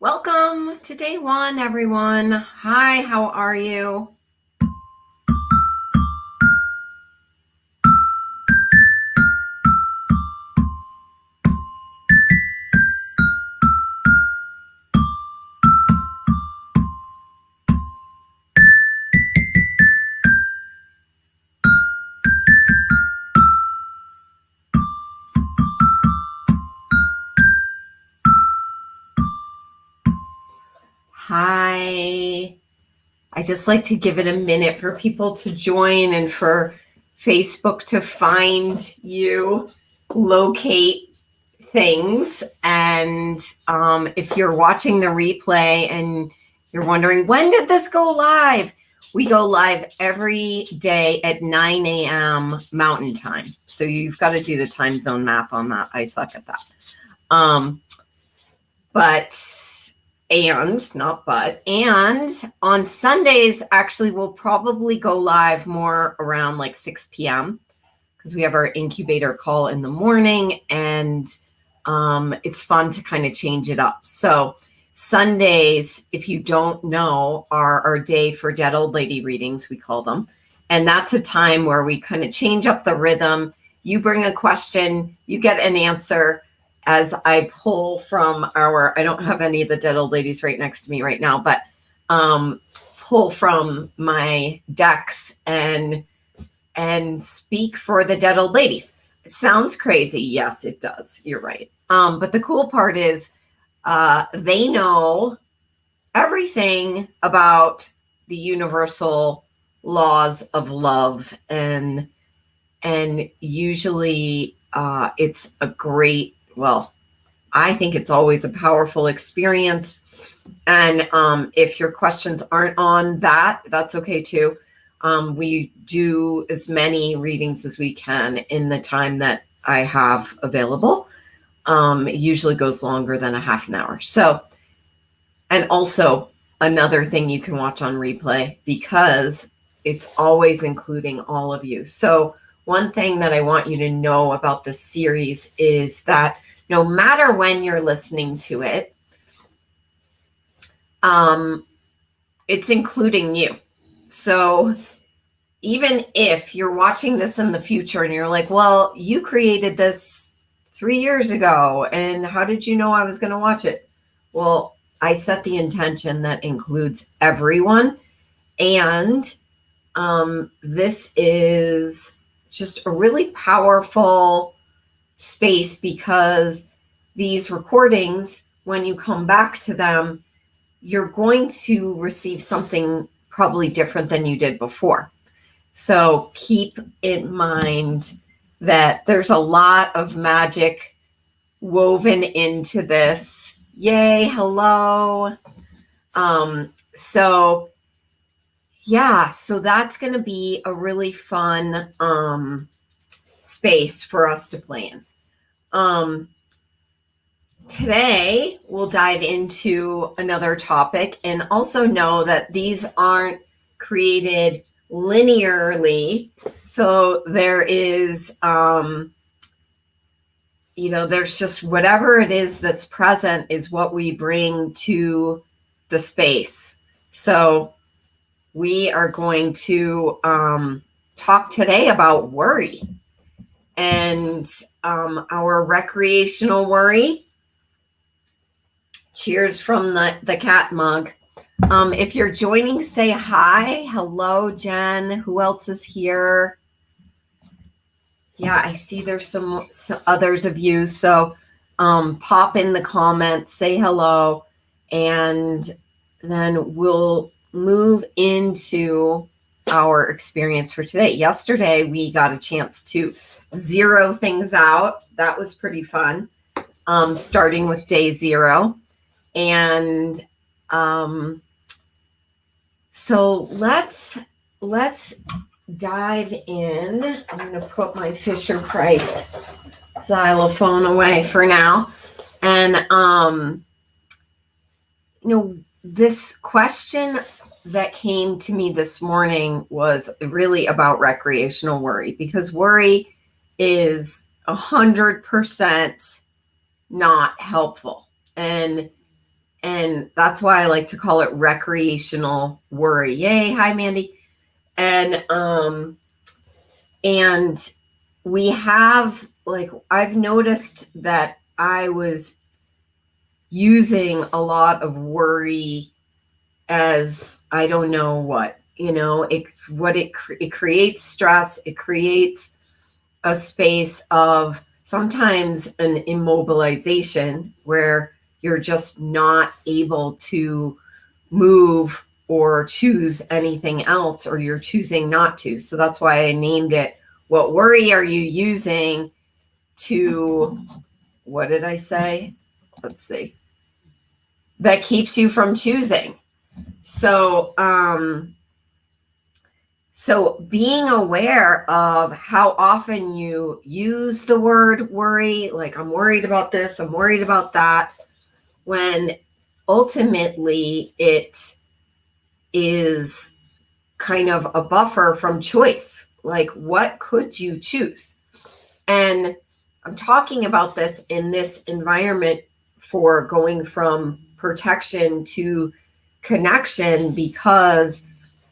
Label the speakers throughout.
Speaker 1: Welcome to day one, everyone. Hi, how are you? Hi. I just like to give it a minute for people to join and for Facebook to find you, locate things. And if you're watching the replay and you're wondering, when did this go live? We go live every day at 9 a.m. Mountain Time. So you've got to do the time zone math on that. I suck at that. And on Sundays, actually, we'll probably go live more around like 6 p.m. because we have our incubator call in the morning, and it's fun to kind of change it up. So Sundays, if you don't know, are our day for dead old lady readings, we call them. And that's a time where we kind of change up the rhythm. You bring a question, you get an answer. As I pull from I don't have any of the dead old ladies right next to me right now, but pull from my decks and speak for the dead old ladies. It sounds crazy. Yes, it does. You're right. But the cool part is they know everything about the universal laws of love, and usually it's a great, well, I think it's always a powerful experience. And if your questions aren't on that, that's okay too. We do as many readings as we can in the time that I have available. It usually goes longer than a half an hour. So, and also another thing you can watch on replay because it's always including all of you. So one thing that I want you to know about this series is that no matter when you're listening to it, it's including you. So even if you're watching this in the future and you're like, well, you created this 3 years ago, and how did you know I was going to watch it? Well, I set the intention that includes everyone. And this is just a really powerful space because these recordings, when you come back to them, you're going to receive something probably different than you did before. So keep in mind that there's a lot of magic woven into this. Yay, hello. So that's going to be a really fun space for us to play in. Today, we'll dive into another topic, and also know that these aren't created linearly. So there is, there's just whatever it is that's present is what we bring to the space. So we are going to talk today about worry and our recreational worry. Cheers from the cat mug. If you're joining, say hi. Hello, Jen. Who else is here? Yeah, I see there's some others of you. So pop in the comments, say hello, and then we'll move into our experience for today. Yesterday, we got a chance to zero things out. That was pretty fun, starting with day 0. And so let's dive in. I'm going to put my Fisher-Price xylophone away for now. And this question that came to me this morning was really about recreational worry, because worry is 100% not helpful. And And that's why I like to call it recreational worry. Yay. Hi, Mandy. And we have, like, I've noticed that I was using a lot of worry as, I don't know what, it creates stress. It creates a space of sometimes an immobilization where you're just not able to move or choose anything else, or you're choosing not to. So that's why I named it, what worry are you using to, what did I say? Let's see. That keeps you from choosing. So, so being aware of how often you use the word worry, like I'm worried about this, I'm worried about that, when ultimately it is kind of a buffer from choice. Like, what could you choose? And I'm talking about this in this environment for going from protection to connection, because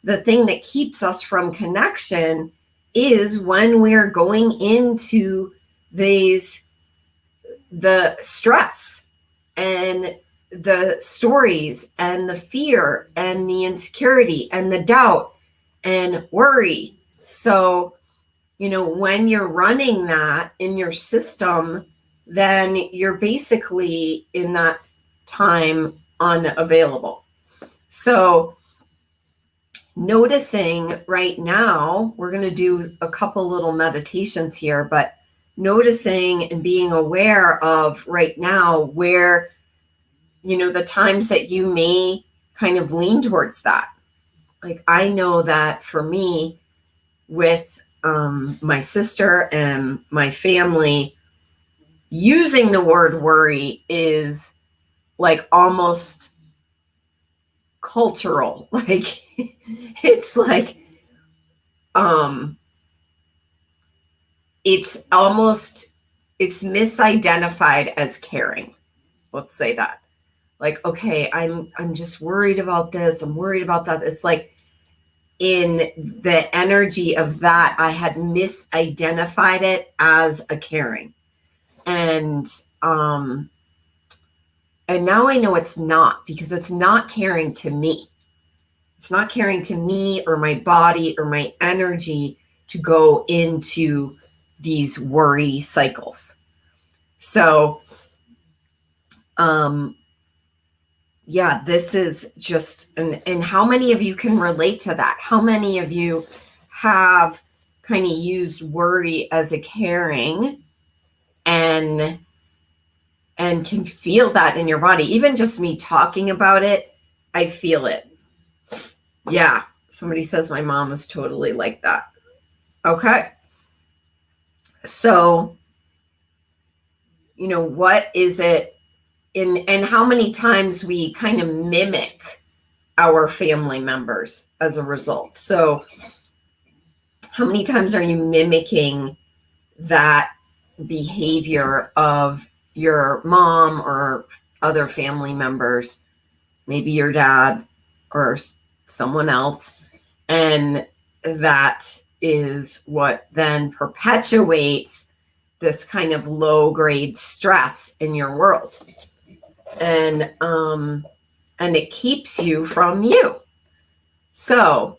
Speaker 1: the thing that keeps us from connection is when we're going into the stress and the stories and the fear and the insecurity and the doubt and worry. So, when you're running that in your system, then you're basically in that time unavailable. So noticing right now, we're going to do a couple little meditations here, but noticing and being aware of right now where, the times that you may kind of lean towards that. Like, I know that for me, with my sister and my family, using the word worry is like almost cultural. Like, it's like, it's misidentified as caring. Let's say that. Like, okay, I'm just worried about this. I'm worried about that. It's like, in the energy of that, I had misidentified it as a caring. And now I know it's not, because it's not caring to me. It's not caring to me or my body or my energy to go into these worry cycles. So, yeah, this is just, and how many of you can relate to that? How many of you have kind of used worry as a caring and can feel that in your body? Even just me talking about it, I feel it. Yeah, somebody says my mom is totally like that. Okay. So, what is it and how many times we kind of mimic our family members as a result? So how many times are you mimicking that behavior of your mom or other family members, maybe your dad or someone else? And that is what then perpetuates this kind of low grade stress in your world. And it keeps you from you. So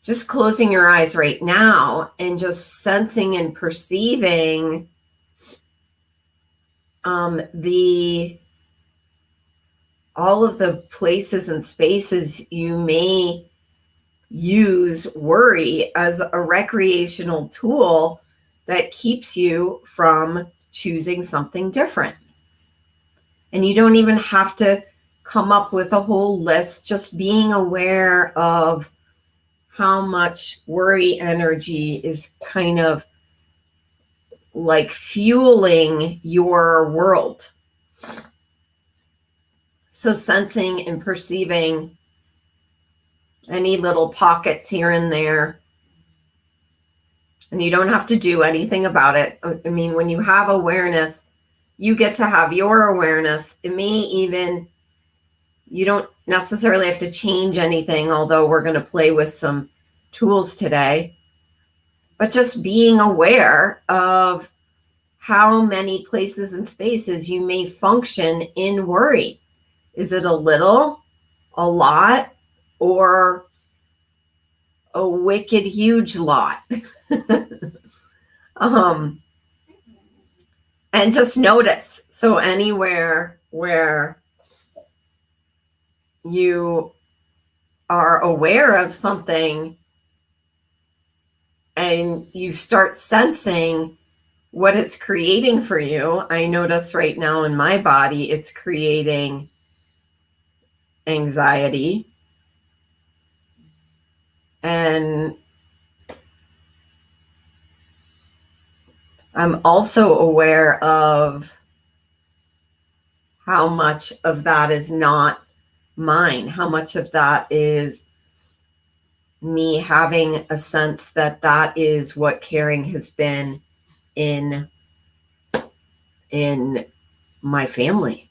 Speaker 1: just closing your eyes right now and just sensing and perceiving all of the places and spaces you may use worry as a recreational tool that keeps you from choosing something different. And you don't even have to come up with a whole list, just being aware of how much worry energy is kind of like fueling your world. So sensing and perceiving any little pockets here and there. And you don't have to do anything about it. I mean, when you have awareness, you get to have your awareness. It may even you don't necessarily have to change anything, although we're going to play with some tools today, but just being aware of how many places and spaces you may function in worry. Is it a little, a lot, or a wicked huge lot? And just notice. So anywhere where you are aware of something and you start sensing what it's creating for you. I notice right now in my body, it's creating anxiety. And I'm also aware of how much of that is not mine, how much of that is me having a sense that that is what caring has been in my family.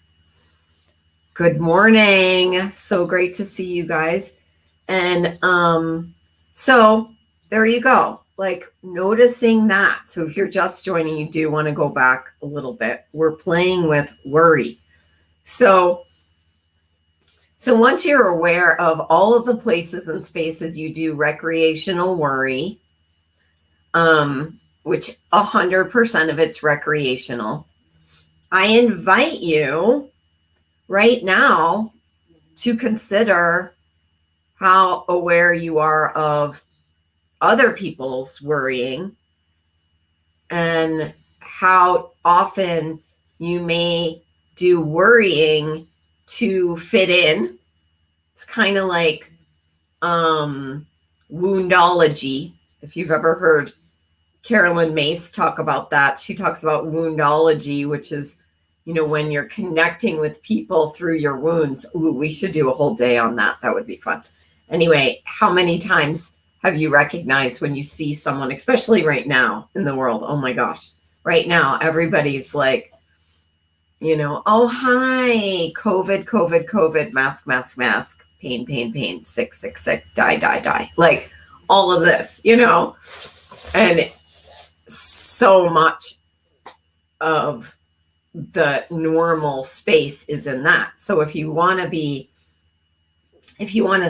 Speaker 1: Good morning. So great to see you guys. And so there you go. Like noticing that. So if you're just joining, you do want to go back a little bit. We're playing with worry. So once you're aware of all of the places and spaces you do recreational worry, which 100% of it's recreational, I invite you right now to consider how aware you are of other people's worrying and how often you may do worrying to fit in. It's kind of like woundology. If you've ever heard Carolyn Mace talk about that, she talks about woundology, which is, when you're connecting with people through your wounds. Ooh, we should do a whole day on that. That would be fun. Anyway, how many times have you recognized when you see someone, especially right now in the world? Oh my gosh. Right now, everybody's like, oh, hi, COVID, COVID, COVID, mask, mask, mask, pain, pain, pain, sick, sick, sick, die, die, die. Like all of this, and so much of the normal space is in that. So if you want to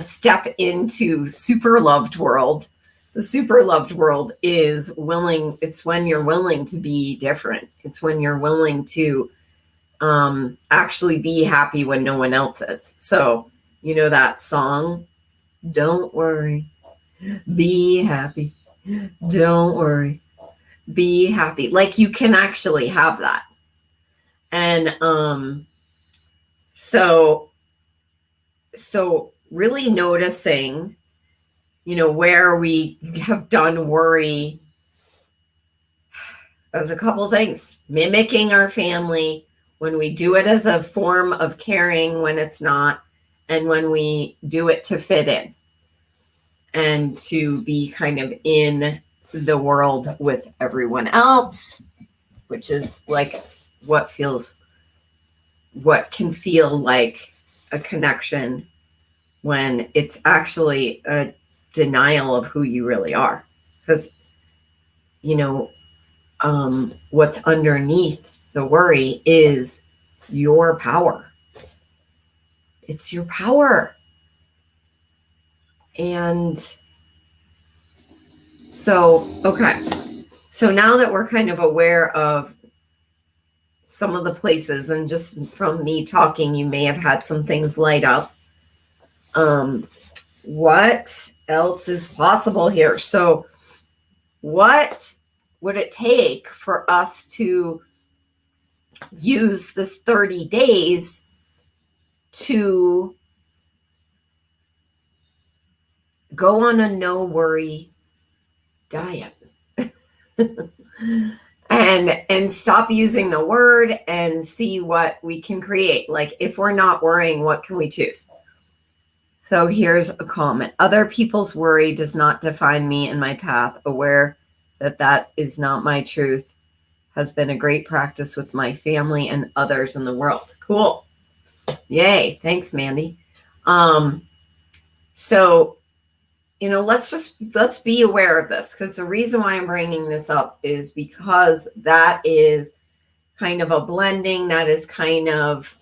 Speaker 1: step into super loved world, the super loved world is willing. It's when you're willing to be different. It's when you're willing to actually be happy when no one else is. So, that song, don't worry, be happy. Don't worry, be happy. Like you can actually have that. And so really noticing, where we have done worry. There's a couple things. Mimicking our family, when we do it as a form of caring when it's not, and when we do it to fit in and to be kind of in the world with everyone else, which is like what can feel like a connection when it's actually a denial of who you really are. Because, what's underneath the worry is your power. It's your power. And so, okay. So now that we're kind of aware of some of the places, and just from me talking, you may have had some things light up. What else is possible here? So what would it take for us to use this 30 days to go on a no worry diet and stop using the word and see what we can create? Like, if we're not worrying, what can we choose? So here's a comment. Other people's worry does not define me and my path. Aware that is not my truth has been a great practice with my family and others in the world. Cool. Yay. Thanks, Mandy. So, let's be aware of this, because the reason why I'm bringing this up is because that is kind of a blending, that is kind of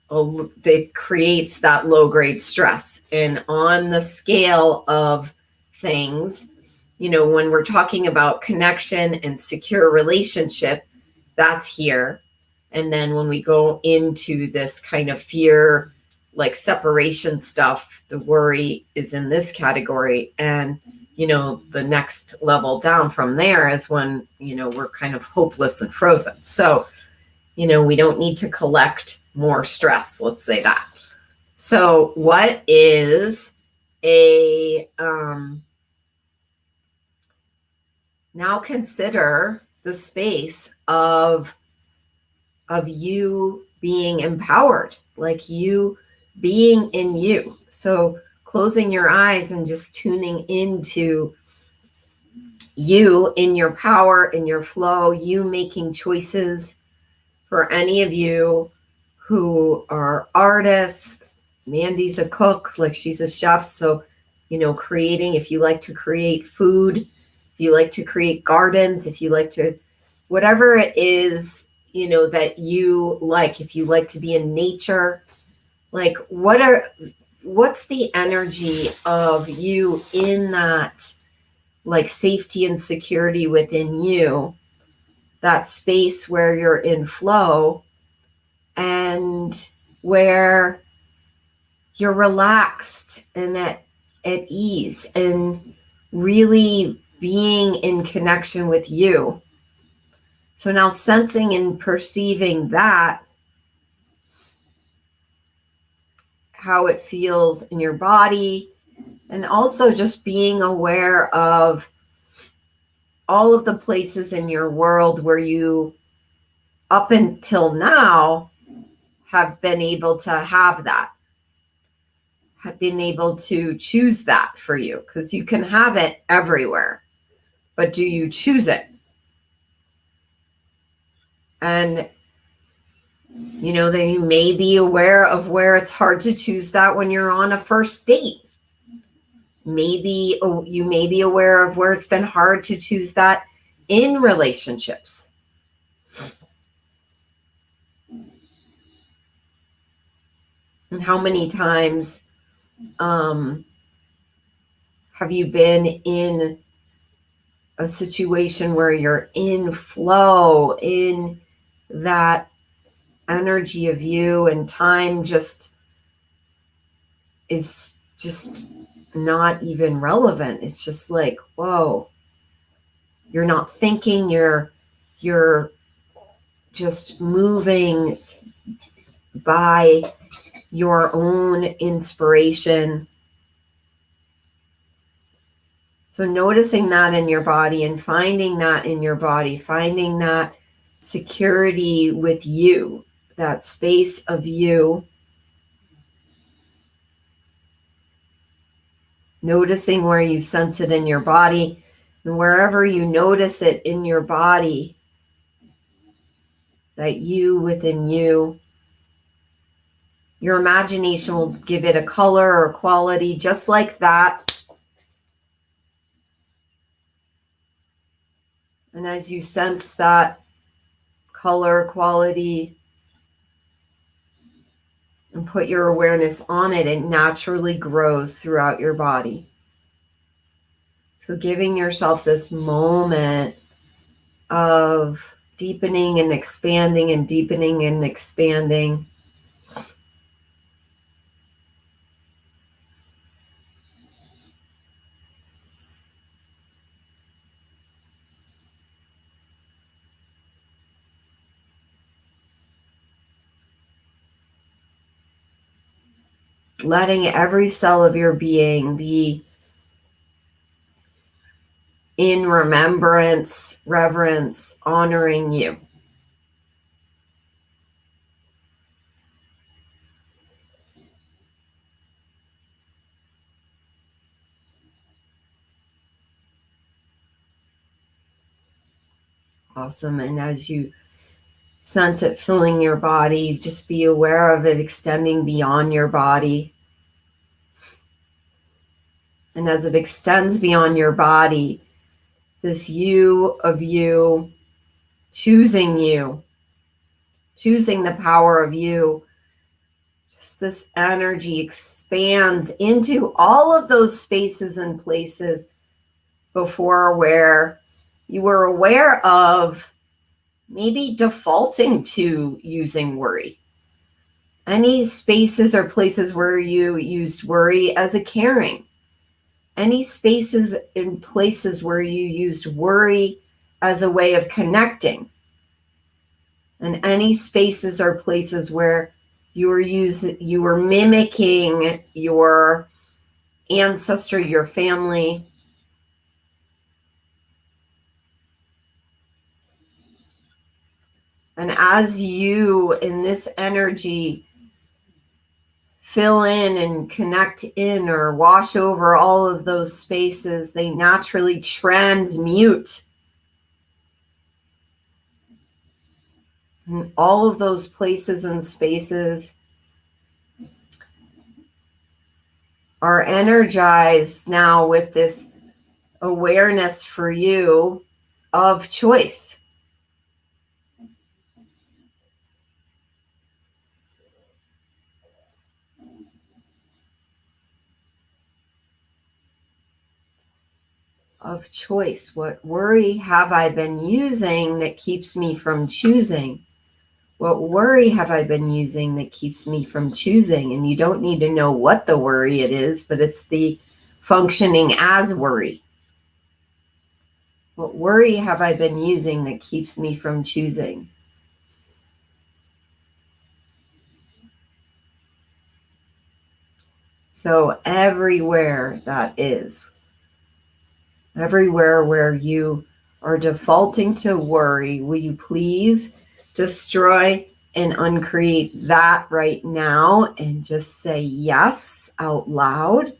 Speaker 1: that creates that low grade stress. And on the scale of things, when we're talking about connection and secure relationship, that's here. And then when we go into this kind of fear, like separation stuff, the worry is in this category. And, the next level down from there is when, we're kind of hopeless and frozen. So, we don't need to collect more stress, let's say that. So what is now consider the space of you being empowered, like you being in you. So closing your eyes and just tuning into you in your power, in your flow, you making choices. For any of you who are artists, Mandy's a cook, like she's a chef. So, creating, if you like to create food, if you like to create gardens, if you like to, whatever it is, that you like, if you like to be in nature, like what's the energy of you in that, like safety and security within you, that space where you're in flow and where you're relaxed and at ease and really being in connection with you. So now sensing and perceiving that, how it feels in your body, and also just being aware of all of the places in your world where you, up until now, have been able to have that, have been able to choose that for you, because you can have it everywhere, but do you choose it? And then you may be aware of where it's hard to choose that when you're on a first date. Maybe you may be aware of where it's been hard to choose that in relationships. And how many times have you been in a situation where you're in flow, in that energy of you, and time just is just not even relevant. It's just like, whoa, you're not thinking, you're just moving by your own inspiration. So noticing that in your body and finding that in your body, finding that security with you, that space of you. Noticing where you sense it in your body, and wherever you notice it in your body, that you within you, your imagination will give it a color or quality just like that. And as you sense that color quality and put your awareness on it, it naturally grows throughout your body. So giving yourself this moment of deepening and expanding and deepening and expanding. Letting every cell of your being be in remembrance, reverence, honoring you. Awesome. And as you Sense it filling your body. Just be aware of it extending beyond your body. And as it extends beyond your body, this you of you, choosing the power of you, just this energy expands into all of those spaces and places before where you were aware of maybe defaulting to using worry. Any spaces or places where you used worry as a caring. Any spaces and places where you used worry as a way of connecting. And any spaces or places where you were mimicking your ancestor, your family. And as you, in this energy, fill in and connect in or wash over all of those spaces, they naturally transmute. And all of those places and spaces are energized now with this awareness for you of choice. Of choice. What worry have I been using that keeps me from choosing? What worry have I been using that keeps me from choosing? And you don't need to know what the worry it is, but it's the functioning as worry. What worry have I been using that keeps me from choosing? So everywhere that is, everywhere where you are defaulting to worry, will you please destroy and uncreate that right now and just say yes out loud?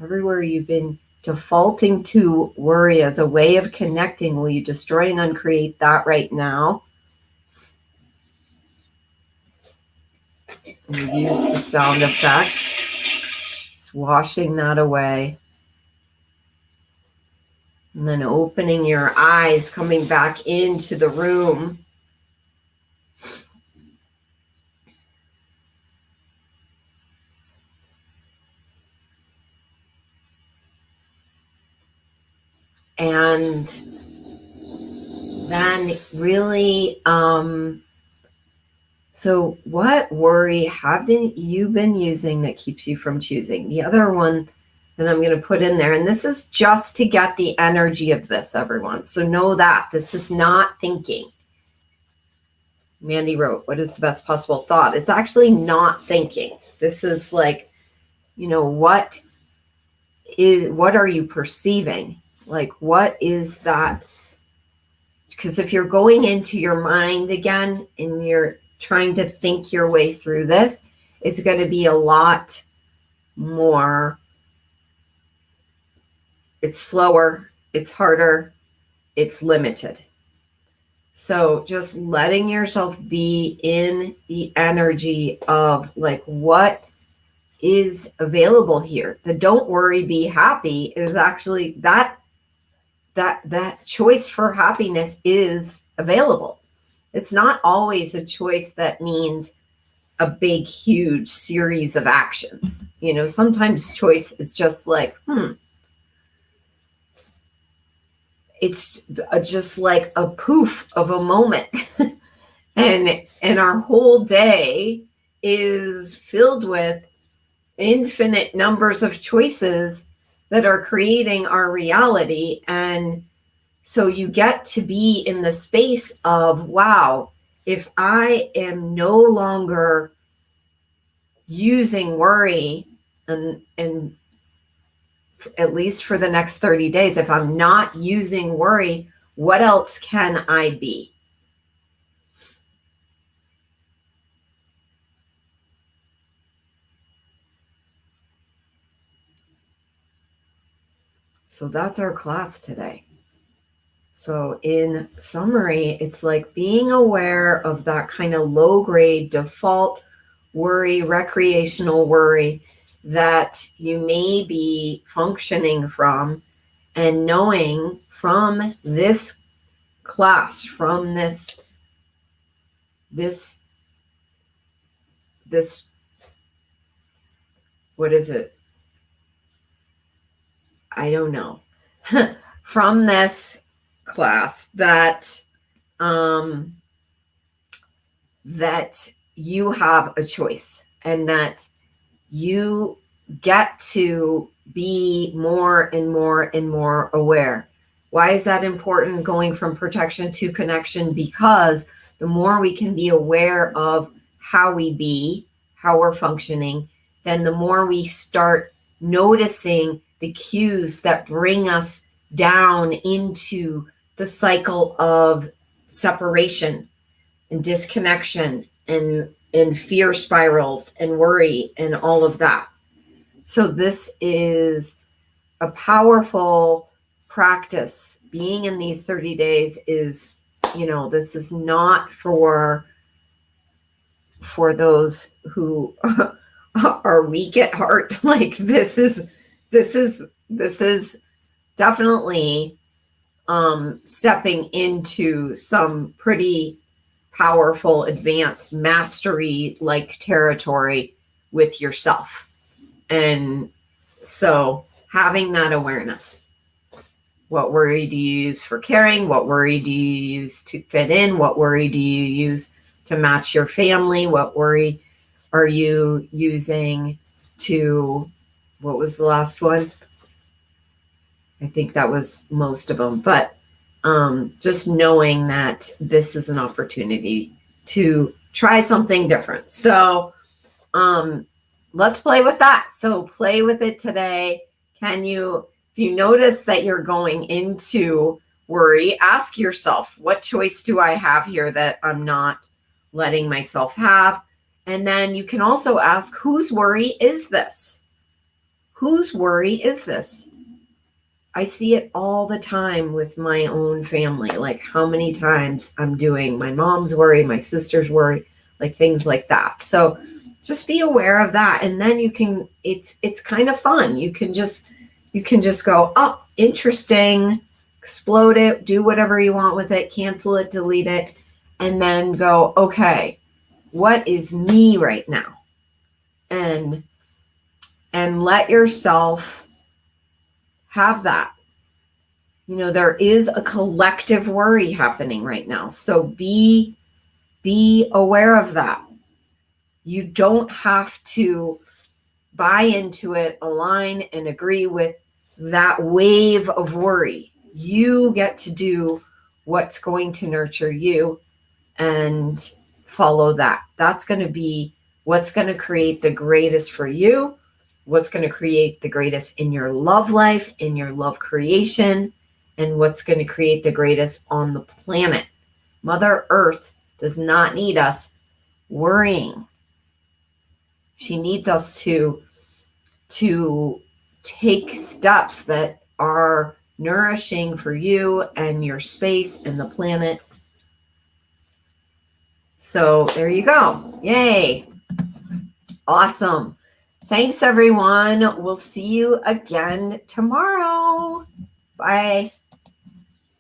Speaker 1: Everywhere you've been defaulting to worry as a way of connecting, will you destroy and uncreate that right now? And use the sound effect, just washing that away. And then opening your eyes, coming back into the room. And then really, so what worry have you been using that keeps you from choosing? The other one that I'm going to put in there, and this is just to get the energy of this, everyone. So know that this is not thinking. Mandy wrote, what is the best possible thought? It's actually not thinking. This is like, what are you perceiving? Like, what is that? Because if you're going into your mind again and you're trying to think your way through this, it's going to be a lot more. It's slower, it's harder, it's limited. So just letting yourself be in the energy of like what is available here. The don't worry, be happy is actually that choice for happiness is available. It's not always a choice that means a big, huge series of actions. Sometimes choice is just like, it's just like a poof of a moment. and our whole day is filled with infinite numbers of choices that are creating our reality. And so you get to be in the space of, wow, if I am no longer using worry and at least for the next 30 days, if I'm not using worry, what else can I be? So that's our class today. So in summary, it's like being aware of that kind of low grade default worry, recreational worry that you may be functioning from, and knowing from this class, from this what is it? I don't know. From this class that that you have a choice, and that you get to be more and more and more aware. Why is that important, going from protection to connection? Because the more we can be aware of how we be, how we're functioning, then the more we start noticing the cues that bring us down into the cycle of separation and disconnection and fear spirals and worry and all of that. So this is a powerful practice. Being in these 30 days is, this is not for those who are weak at heart. Like this is definitely stepping into some pretty powerful, advanced mastery like territory with yourself. And so having that awareness. What worry do you use for caring? What worry do you use to fit in? What worry do you use to match your family? What worry are you using to, what was the last one? I think that was most of them. But just knowing that this is an opportunity to try something different. So let's play with that. So play with it today. If you notice that you're going into worry, ask yourself, what choice do I have here that I'm not letting myself have? And then you can also ask, whose worry is this? Whose worry is this? I see it all the time with my own family, like how many times I'm doing my mom's worry, my sister's worry, like things like that. So just be aware of that. And then you can, it's kind of fun. You can just go, oh, interesting, explode it, do whatever you want with it, cancel it, delete it, and then go, okay, what is me right now? And let yourself have that. There is a collective worry happening right now. So be aware of that. You don't have to buy into it, align and agree with that wave of worry. You get to do what's going to nurture you and follow that. That's going to be what's going to create the greatest for you, what's going to create the greatest in your love life, in your love creation, and what's going to create the greatest on the planet. Mother Earth does not need us worrying. She needs us to take steps that are nourishing for you and your space and the planet. So there you go. Yay. Awesome. Thanks, everyone. We'll see you again tomorrow. Bye.